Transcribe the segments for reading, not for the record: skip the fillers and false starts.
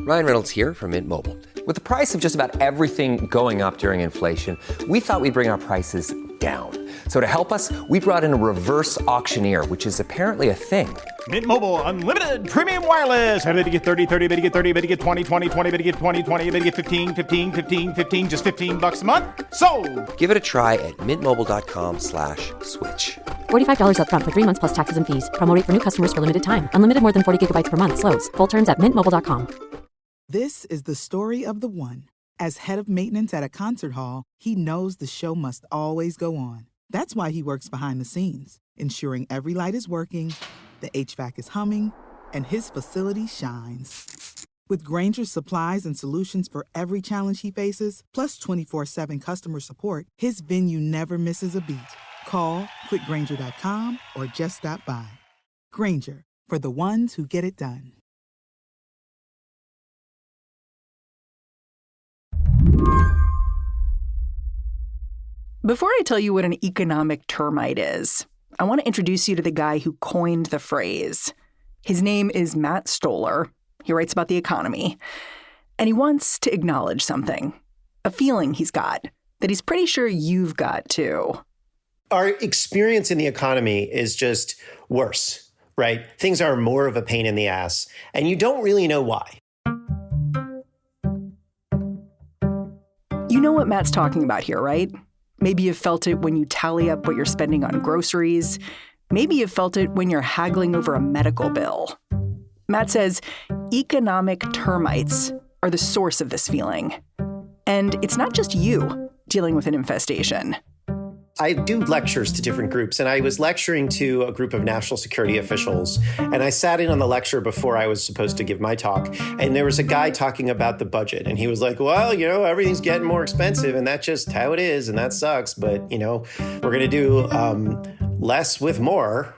Ryan Reynolds here from Mint Mobile. With the price of just about everything going up during inflation, we thought we'd bring our prices down. So to help us, we brought in a reverse auctioneer, which is apparently a thing. Mint Mobile Unlimited Premium Wireless. How to get 30, 30, bit to get 30, bit to get 20, 20, 20, bit to get 20, 20, bit to get 15, 15, 15, 15, just $15 a month? Sold! Give it a try at mintmobile.com/switch. $45 up front for 3 months plus taxes and fees. Promo rate for new customers for limited time. Unlimited more than 40 gigabytes per month. Slows full terms at mintmobile.com. This is the story of the one. As head of maintenance at a concert hall, he knows the show must always go on. That's why he works behind the scenes, ensuring every light is working, the HVAC is humming, and his facility shines. With Grainger's supplies and solutions for every challenge he faces, plus 24/7 customer support, his venue never misses a beat. Call quickgrainger.com or just stop by. Grainger, for the ones who get it done. Before I tell you what an economic termite is, I want to introduce you to the guy who coined the phrase. His name is Matt Stoller. He writes about the economy. And he wants to acknowledge something, a feeling he's got that he's pretty sure you've got too. Our experience in the economy is just worse, right? Things are more of a pain in the ass, and you don't really know why. You know what Matt's talking about here, right? Maybe you've felt it when you tally up what you're spending on groceries. Maybe you've felt it when you're haggling over a medical bill. Matt says economic termites are the source of this feeling. And it's not just you dealing with an infestation. I do lectures to different groups, and I was lecturing to a group of national security officials, and I sat in on the lecture before I was supposed to give my talk, and there was a guy talking about the budget, and he was like, well, everything's getting more expensive, and that's just how it is, and that sucks, but, we're going to do less with more.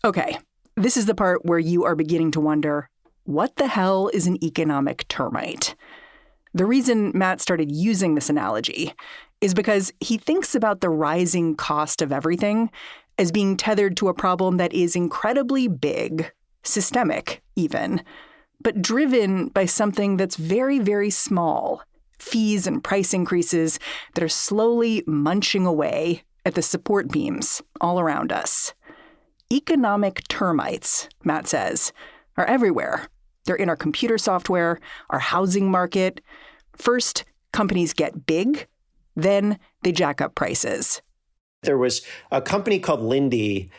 Okay, this is the part where you are beginning to wonder, what the hell is an economic termite? The reason Matt started using this analogy is because he thinks about the rising cost of everything as being tethered to a problem that is incredibly big, systemic even, but driven by something that's very, very small, fees and price increases that are slowly munching away at the support beams all around us. Economic termites, Matt says, are everywhere. They're in our computer software, our housing market. First, companies get big. Then they jack up prices. There was a company called Linde,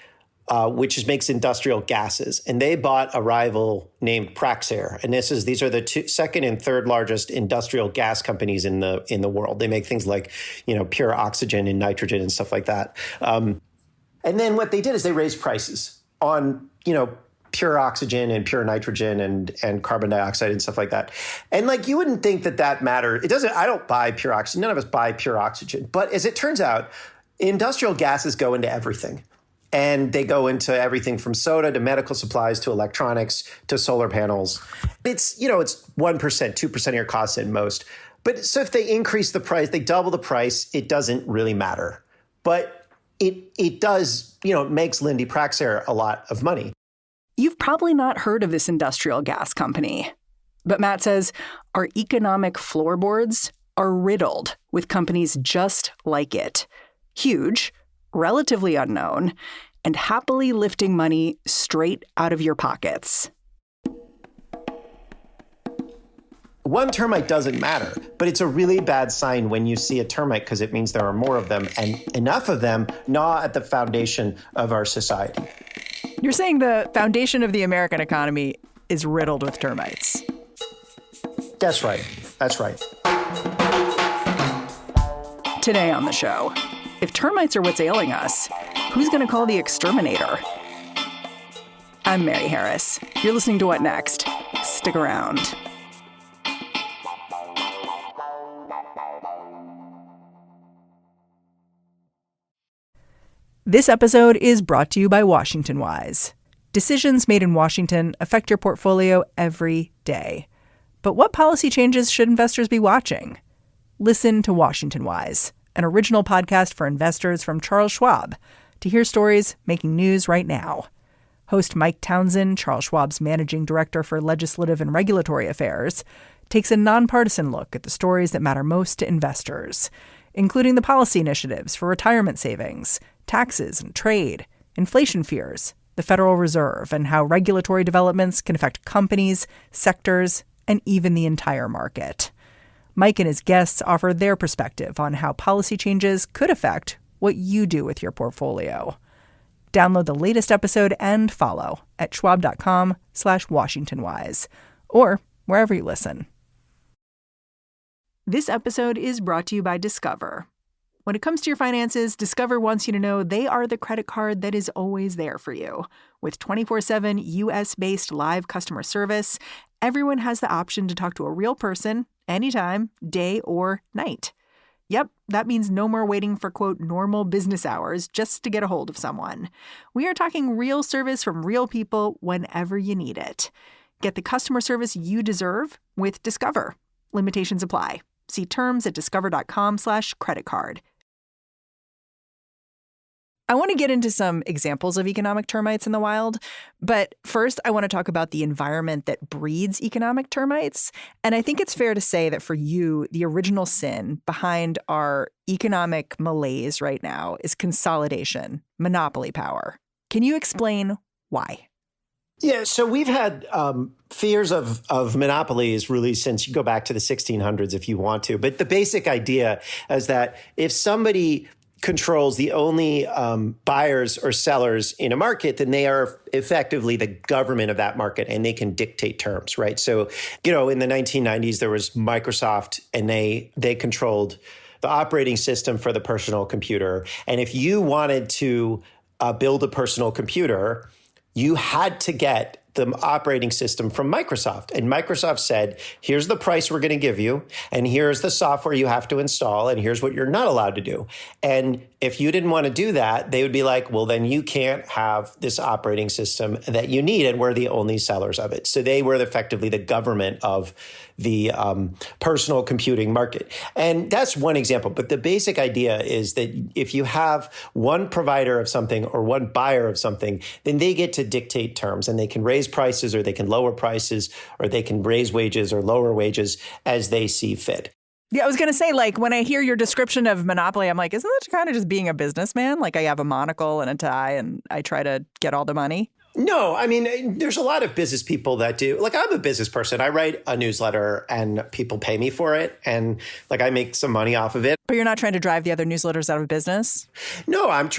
which makes industrial gases, and they bought a rival named Praxair. And these are the second and third largest industrial gas companies in the world. They make things like, pure oxygen and nitrogen and stuff like that. And then what they did is they raised prices on, pure oxygen and pure nitrogen and carbon dioxide and stuff like that. And you wouldn't think that mattered. It doesn't, I don't buy pure oxygen. None of us buy pure oxygen. But as it turns out, industrial gases go into everything. And they go into everything from soda to medical supplies to electronics to solar panels. It's 1%, 2% of your costs at most. But so if they increase the price, they double the price, it doesn't really matter. But it does, it makes Linde Praxair a lot of money. You've probably not heard of this industrial gas company. But Matt says our economic floorboards are riddled with companies just like it. Huge, relatively unknown, and happily lifting money straight out of your pockets. One termite doesn't matter, but it's a really bad sign when you see a termite because it means there are more of them and enough of them gnaw at the foundation of our society. You're saying the foundation of the American economy is riddled with termites. That's right. That's right. Today on the show, if termites are what's ailing us, who's going to call the exterminator? I'm Mary Harris. You're listening to What Next? Stick around. This episode is brought to you by Washington Wise. Decisions made in Washington affect your portfolio every day. But what policy changes should investors be watching? Listen to Washington Wise, an original podcast for investors from Charles Schwab, to hear stories making news right now. Host Mike Townsend, Charles Schwab's managing director for legislative and regulatory affairs, takes a nonpartisan look at the stories that matter most to investors, including the policy initiatives for retirement savings, taxes and trade, inflation fears, the Federal Reserve, and how regulatory developments can affect companies, sectors, and even the entire market. Mike and his guests offer their perspective on how policy changes could affect what you do with your portfolio. Download the latest episode and follow at schwab.com/WashingtonWise or wherever you listen. This episode is brought to you by Discover. When it comes to your finances, Discover wants you to know they are the credit card that is always there for you. With 24/7 U.S.-based live customer service, everyone has the option to talk to a real person anytime, day or night. Yep, that means no more waiting for, quote, normal business hours just to get a hold of someone. We are talking real service from real people whenever you need it. Get the customer service you deserve with Discover. Limitations apply. See terms at discover.com/creditcard. I want to get into some examples of economic termites in the wild, but first I want to talk about the environment that breeds economic termites. And I think it's fair to say that for you, the original sin behind our economic malaise right now is consolidation, monopoly power. Can you explain why? Yeah, so we've had fears of monopolies really since you go back to the 1600s if you want to. But the basic idea is that if somebody controls the only buyers or sellers in a market, then they are effectively the government of that market and they can dictate terms, right? So, in the 1990s, there was Microsoft and they controlled the operating system for the personal computer. And if you wanted to build a personal computer, you had to get the operating system from Microsoft. And Microsoft said, here's the price we're going to give you, and here's the software you have to install, and here's what you're not allowed to do. And if you didn't want to do that, they would be like, well, then you can't have this operating system that you need, and we're the only sellers of it. So they were effectively the government of the personal computing market. And that's one example. But the basic idea is that if you have one provider of something or one buyer of something, then they get to dictate terms, and they can raise prices or they can lower prices or they can raise wages or lower wages as they see fit. Yeah, I was going to say, when I hear your description of monopoly, I'm like, isn't that kind of just being a businessman? Like I have a monocle and a tie and I try to get all the money. No, I mean, there's a lot of business people that do. I'm a business person. I write a newsletter and people pay me for it. And I make some money off of it. But you're not trying to drive the other newsletters out of business? No, I'm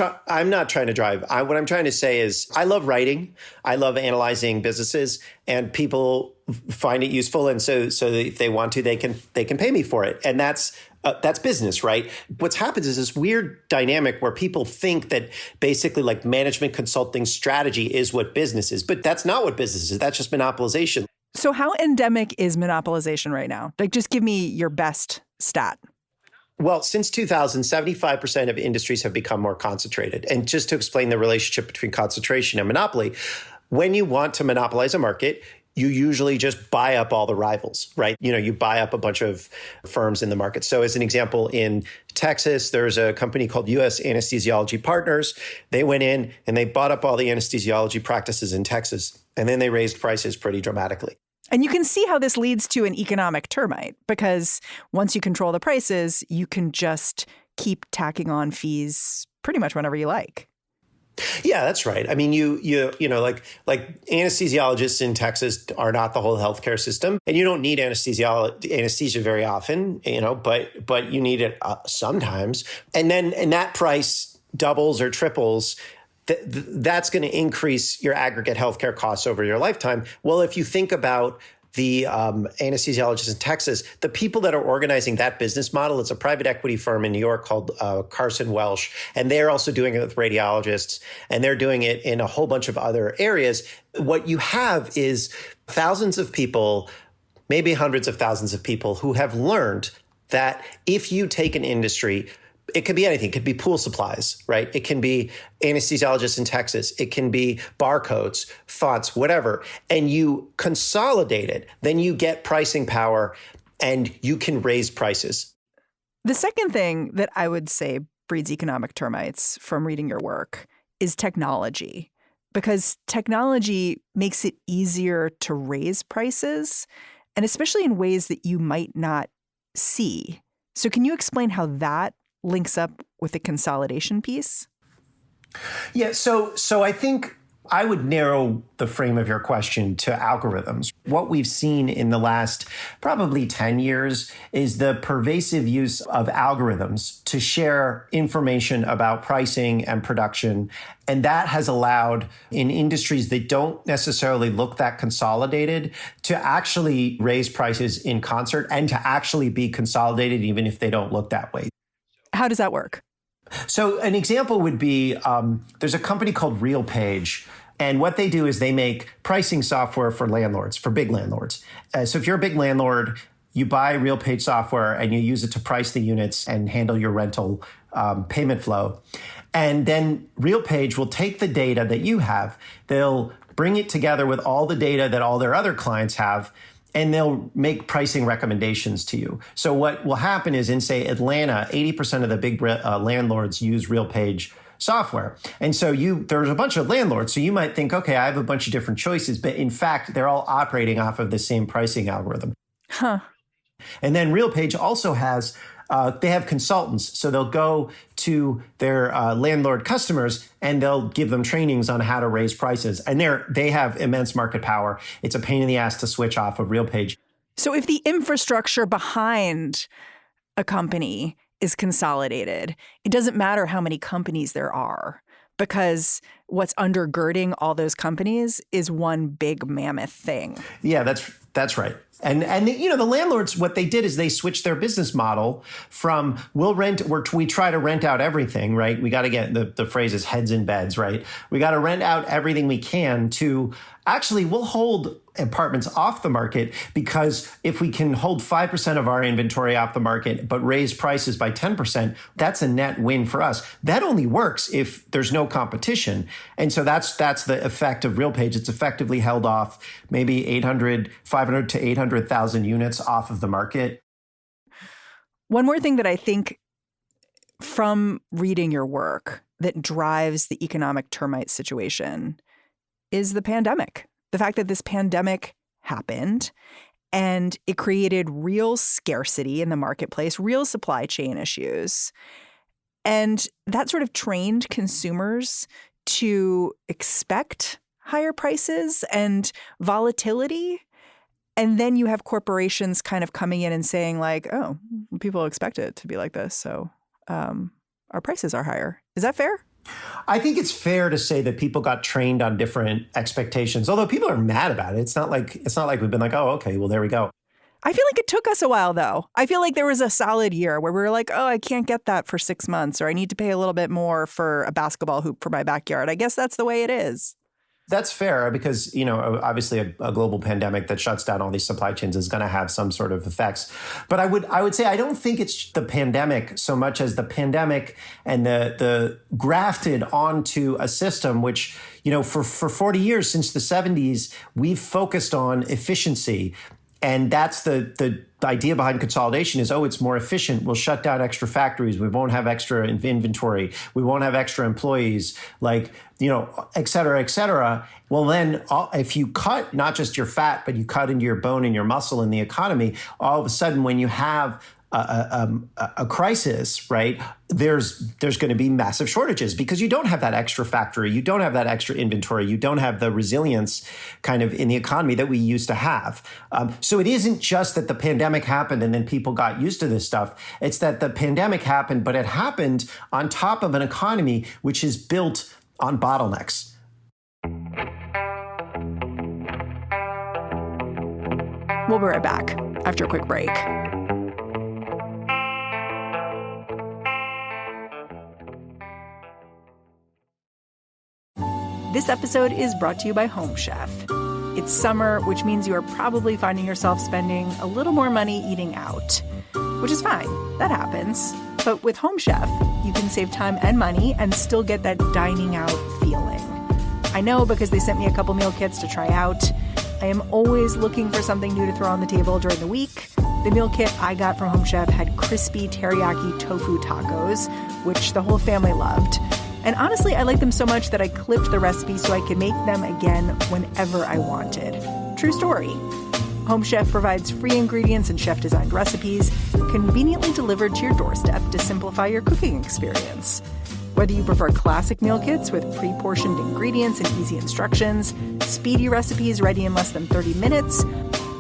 not trying to drive. What I'm trying to say is I love writing. I love analyzing businesses, and people find it useful. And so if they want to, they can pay me for it. And that's business, right? What's happens is this weird dynamic where people think that basically management consulting strategy is what business is, but that's not what business is. That's just monopolization. So how endemic is monopolization right now? Just give me your best stat. Well, since 2000, 75% of industries have become more concentrated. And just to explain the relationship between concentration and monopoly, when you want to monopolize a market, you usually just buy up all the rivals, right? You buy up a bunch of firms in the market. So as an example, in Texas, there's a company called U.S. Anesthesiology Partners. They went in and they bought up all the anesthesiology practices in Texas, and then they raised prices pretty dramatically. And you can see how this leads to an economic termite, because once you control the prices, you can just keep tacking on fees pretty much whenever you like. Yeah, that's right. I mean, you anesthesiologists in Texas are not the whole healthcare system, and you don't need anesthesia very often, but you need it sometimes. And that price doubles or triples. That's going to increase your aggregate healthcare costs over your lifetime. Well, if you think about the anesthesiologists in Texas, the people that are organizing that business model, it's a private equity firm in New York called Carson Welsh, and they're also doing it with radiologists, and they're doing it in a whole bunch of other areas. What you have is thousands of people, maybe hundreds of thousands of people who have learned that if you take an industry, it could be anything. It could be pool supplies, right? It can be anesthesiologists in Texas. It can be barcodes, fonts, whatever. And you consolidate it. Then you get pricing power and you can raise prices. The second thing that I would say breeds economic termites from reading your work is technology. because technology makes it easier to raise prices, and especially in ways that you might not see. So can you explain how that links up with the consolidation piece? Yeah, so I think I would narrow the frame of your question to algorithms. What we've seen in the last probably 10 years is the pervasive use of algorithms to share information about pricing and production. And that has allowed in industries that don't necessarily look that consolidated to actually raise prices in concert and to actually be consolidated even if they don't look that way. How does that work? So an example would be there's a company called Paige. And what they do is they make pricing software for landlords, for big landlords. So if you're a big landlord, you buy Paige software and you use it to price the units and handle your rental payment flow. And then Paige will take the data that you have, they'll bring it together with all the data that all their other clients have, and they'll make pricing recommendations to you. So what will happen is in, say, Atlanta, 80% of the big landlords use Paige software. And so there's a bunch of landlords. So you might think, okay, I have a bunch of different choices, but in fact, they're all operating off of the same pricing algorithm. Huh. And then Paige also has, they have consultants. So they'll go to their landlord customers and they'll give them trainings on how to raise prices. And they have immense market power. It's a pain in the ass to switch off of Paige. So if the infrastructure behind a company is consolidated, it doesn't matter how many companies there are, because what's undergirding all those companies is one big mammoth thing. Yeah, that's right. And the landlords, what they did is they switched their business model from we try to rent out everything, right? We got to get the phrase is heads in beds, right? We got to rent out everything we can to actually we'll hold apartments off the market, because if we can hold 5% of our inventory off the market, but raise prices by 10%, that's a net win for us. That only works if there's no competition. And so that's the effect of Paige. It's effectively held off maybe 500 to 800,000 units off of the market. One more thing that I think from reading your work that drives the economic termite situation is the pandemic. The fact that this pandemic happened and it created real scarcity in the marketplace, real supply chain issues. And that sort of trained consumers to expect higher prices and volatility. And then you have corporations kind of coming in and saying like, oh, people expect it to be like this, so our prices are higher. Is that fair? I think it's fair to say that people got trained on different expectations, although people are mad about it. It's not like we've been like, oh, okay, well, there we go. I feel like it took us a while, though. I feel like there was a solid year where we were like, oh, I can't get that for 6 months, or I need to pay a little bit more for a basketball hoop for my backyard. I guess that's the way it is. That's fair because, obviously a global pandemic that shuts down all these supply chains is going to have some sort of effects. But I would say I don't think it's the pandemic so much as the pandemic and the grafted onto a system which, for 40 years since the 70s, we've focused on efficiency. And that's the idea behind consolidation is, it's more efficient. We'll shut down extra factories. We won't have extra inventory. We won't have extra employees, et cetera, et cetera. Well, then if you cut not just your fat, but you cut into your bone and your muscle in the economy, all of a sudden when you have a crisis, right, there's going to be massive shortages because you don't have that extra factory, you don't have that extra inventory, you don't have the resilience kind of in the economy that we used to have. So it isn't just that the pandemic happened and then people got used to this stuff. It's that the pandemic happened, but it happened on top of an economy which is built on bottlenecks. We'll be right back after a quick break. This episode is brought to you by Home Chef. It's summer, which means you are probably finding yourself spending a little more money eating out, which is fine. That happens. But with Home Chef, you can save time and money and still get that dining out feeling. I know because they sent me a couple meal kits to try out. I am always looking for something new to throw on the table during the week. The meal kit I got from Home Chef had crispy teriyaki tofu tacos, which the whole family loved. And honestly, I like them so much that I clipped the recipe so I could make them again whenever I wanted. True story. Home Chef provides free ingredients and chef-designed recipes conveniently delivered to your doorstep to simplify your cooking experience. Whether you prefer classic meal kits with pre-portioned ingredients and easy instructions, speedy recipes ready in less than 30 minutes,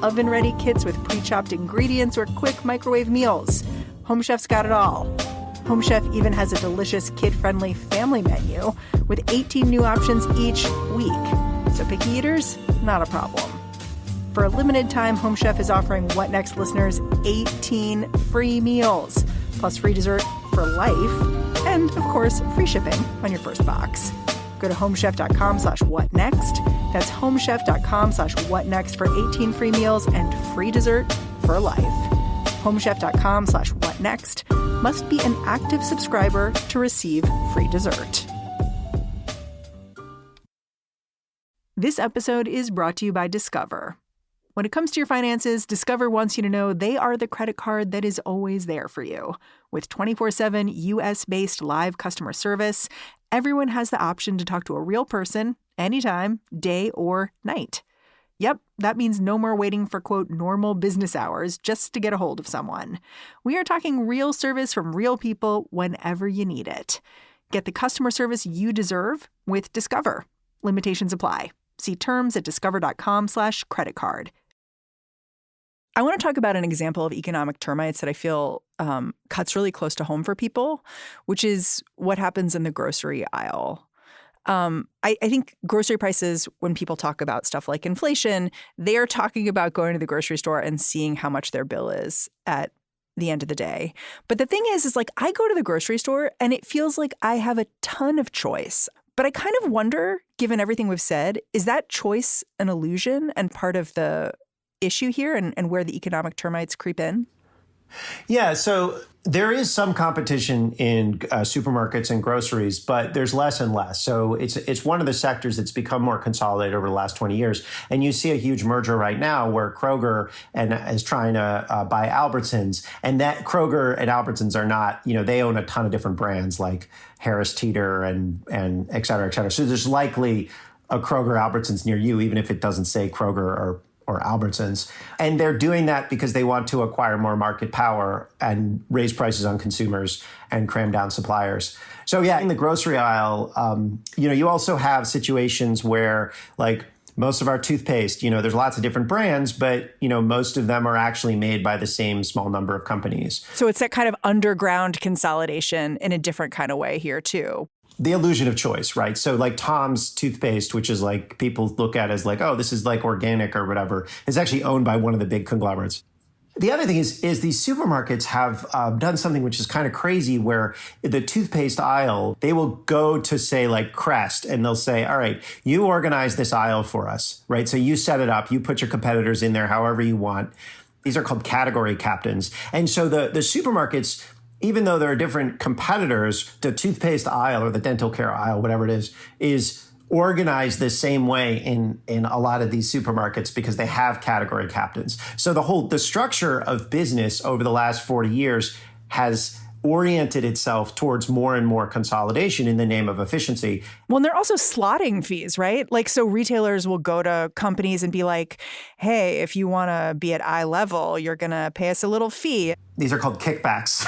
oven-ready kits with pre-chopped ingredients, or quick microwave meals, Home Chef's got it all. Home Chef even has a delicious kid-friendly family menu with 18 new options each week. So picky eaters, not a problem. For a limited time, Home Chef is offering What Next listeners 18 free meals, plus free dessert for life, and, of course, free shipping on your first box. Go to homechef.com/whatnext. That's homechef.com/whatnext for 18 free meals and free dessert for life. homechef.com/whatnext. Must be an active subscriber to receive free dessert. This episode is brought to you by Discover. When it comes to your finances, Discover wants you to know they are the credit card that is always there for you. With 24/7 U.S.-based live customer service, everyone has the option to talk to a real person anytime, day or night. Yep, that means no more waiting for, quote, normal business hours just to get a hold of someone. We are talking real service from real people whenever you need it. Get the customer service you deserve with Discover. Limitations apply. See terms at discover.com/creditcard. I want to talk about an example of economic termites that I feel cuts really close to home for people, which is what happens in the grocery aisle. I think grocery prices, when people talk about stuff like inflation, they are talking about going to the grocery store and seeing how much their bill is at the end of the day. But the thing is like I go to the grocery store and it feels like I have a ton of choice. But I kind of wonder, given everything we've said, is that choice an illusion and part of the issue here and where the economic termites creep in? Yeah, so there is some competition in supermarkets and groceries, but there's less and less. So it's one of the sectors that's become more consolidated over the last 20 years. And you see a huge merger right now where Kroger is trying to buy Albertsons. And that Kroger and Albertsons are not, they own a ton of different brands like Harris Teeter and et cetera, et cetera. So there's likely a Kroger Albertsons near you, even if it doesn't say Kroger or Albertsons. And they're doing that because they want to acquire more market power and raise prices on consumers and cram down suppliers. So yeah, in the grocery aisle, you also have situations where like most of our toothpaste, there's lots of different brands, but, most of them are actually made by the same small number of companies. So it's that kind of underground consolidation in a different kind of way here too. The illusion of choice, right? So like Tom's toothpaste, which is like people look at as like, oh, this is like organic or whatever, is actually owned by one of the big conglomerates. The other thing is these supermarkets have done something which is kind of crazy where the toothpaste aisle, they will go to say like Crest and they'll say, all right, you organize this aisle for us, right? So you set it up, you put your competitors in there however you want. These are called category captains. And so the supermarkets, even though there are different competitors, the toothpaste aisle or the dental care aisle, whatever it is organized the same way in a lot of these supermarkets because they have category captains. So the structure of business over the last 40 years has oriented itself towards more and more consolidation in the name of efficiency. Well, and they're also slotting fees, right? Like, so retailers will go to companies and be like, hey, if you want to be at eye level, you're going to pay us a little fee. These are called kickbacks.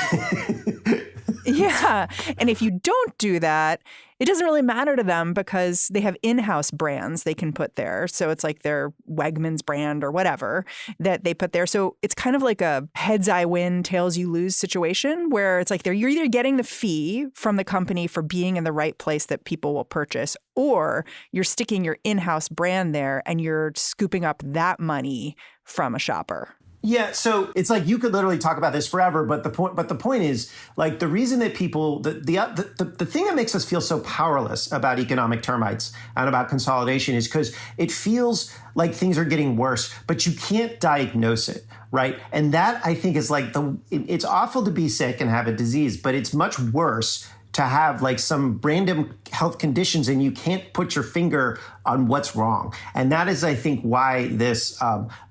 Yeah. And if you don't do that, it doesn't really matter to them because they have in-house brands they can put there. So it's like their Wegmans brand or whatever that they put there. So it's kind of like a heads I win, tails you lose situation where it's like you're either getting the fee from the company for being in the right place that people will purchase, or you're sticking your in-house brand there and you're scooping up that money from a shopper. Yeah, so it's like you could literally talk about this forever, but the point is like the reason that people the thing that makes us feel so powerless about economic termites and about consolidation is because it feels like things are getting worse, but you can't diagnose it, right? And that I think is like it's awful to be sick and have a disease, but it's much worse to have like some random health conditions and you can't put your finger on what's wrong. And that is, I think, why this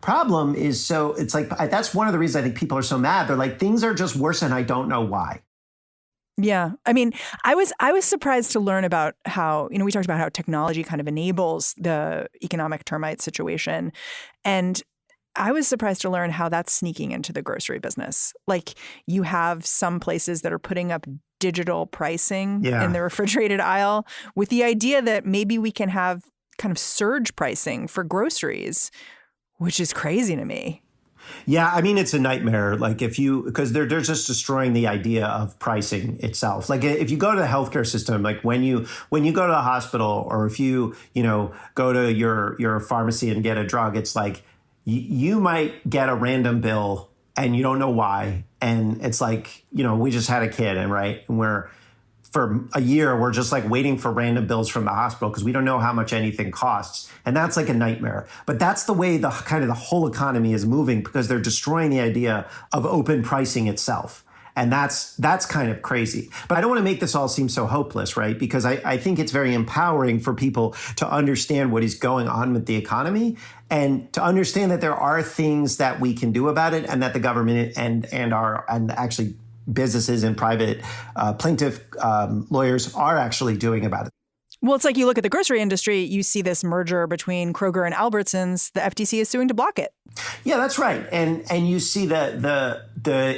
problem is so, it's like, that's one of the reasons I think people are so mad. They're like, things are just worse and I don't know why. Yeah. I mean, I was surprised to learn about how, we talked about how technology kind of enables the economic termite situation. And I was surprised to learn how that's sneaking into the grocery business. Like, you have some places that are putting up digital pricing in the refrigerated aisle with the idea that maybe we can have kind of surge pricing for groceries, which is crazy to me. Yeah, I mean, it's a nightmare. Like, because they're just destroying the idea of pricing itself. Like, if you go to the healthcare system, like when you go to the hospital, or if you go to your pharmacy and get a drug, it's like you might get a random bill and you don't know why. And it's like, we just had a kid, and for a year, we're just like waiting for random bills from the hospital because we don't know how much anything costs. And that's like a nightmare. But that's the way the whole economy is moving, because they're destroying the idea of open pricing itself. And that's kind of crazy. But I don't want to make this all seem so hopeless, right? Because I think it's very empowering for people to understand what is going on with the economy, and to understand that there are things that we can do about it, and that the government and actually businesses and private plaintiff lawyers are actually doing about it. Well, it's like you look at the grocery industry, you see this merger between Kroger and Albertsons. The FTC is suing to block it. Yeah, that's right. And you see the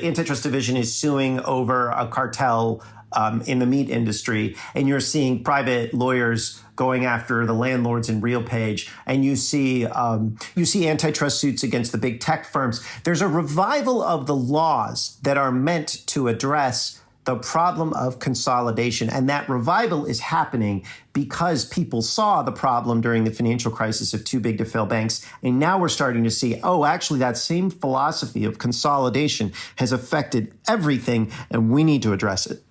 antitrust division is suing over a cartel in the meat industry. And you're seeing private lawyers going after the landlords in RealPage, and you see antitrust suits against the big tech firms. There's a revival of the laws that are meant to address the problem of consolidation. And that revival is happening because people saw the problem during the financial crisis of too big to fail banks. And now we're starting to see, actually, that same philosophy of consolidation has affected everything, and we need to address it.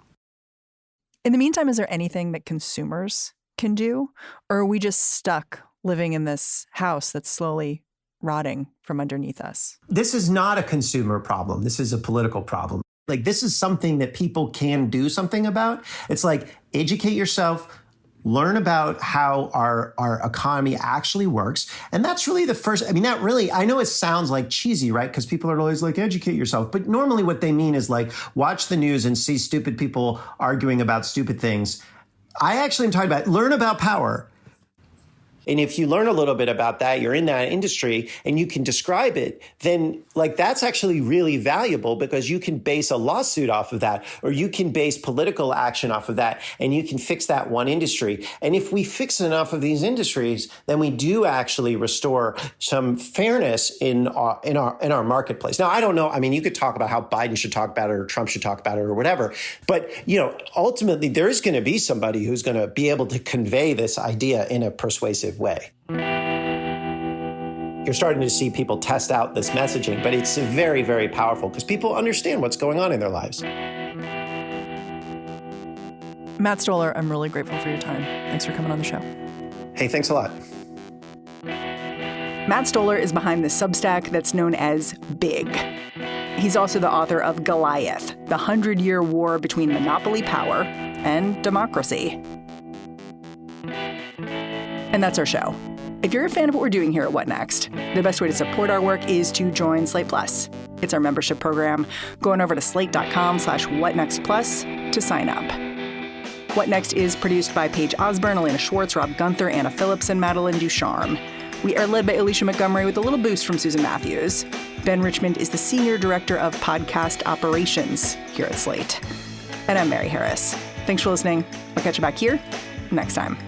In the meantime, is there anything that consumers can do? Or are we just stuck living in this house that's slowly rotting from underneath us? This is not a consumer problem. This is a political problem. Like, this is something that people can do something about. It's like, educate yourself, learn about how our economy actually works. And that's really the first, I know it sounds like cheesy, right? Because people are always like, educate yourself. But normally what they mean is like, watch the news and see stupid people arguing about stupid things. I actually am talking about learn about power. And if you learn a little bit about that, you're in that industry and you can describe it, then like that's actually really valuable, because you can base a lawsuit off of that, or you can base political action off of that, and you can fix that one industry. And if we fix enough of these industries, then we do actually restore some fairness in our marketplace. Now, I don't know. I mean, you could talk about how Biden should talk about it, or Trump should talk about it, or whatever. But, ultimately, there is going to be somebody who's going to be able to convey this idea in a persuasive way. You're starting to see people test out this messaging, but it's very, very powerful because people understand what's going on in their lives. Matt Stoller, I'm really grateful for your time. Thanks for coming on the show. Hey, thanks a lot. Matt Stoller is behind the Substack that's known as Big. He's also the author of Goliath, the 100-year war between monopoly power and democracy. And that's our show. If you're a fan of what we're doing here at What Next, the best way to support our work is to join Slate Plus. It's our membership program. Go on over to slate.com/whatnextplus to sign up. What Next is produced by Paige Osburn, Elena Schwartz, Rob Gunther, Anna Phillips, and Madeline Ducharme. We are led by Alicia Montgomery with a little boost from Susan Matthews. Ben Richmond is the Senior Director of Podcast Operations here at Slate. And I'm Mary Harris. Thanks for listening. I'll catch you back here next time.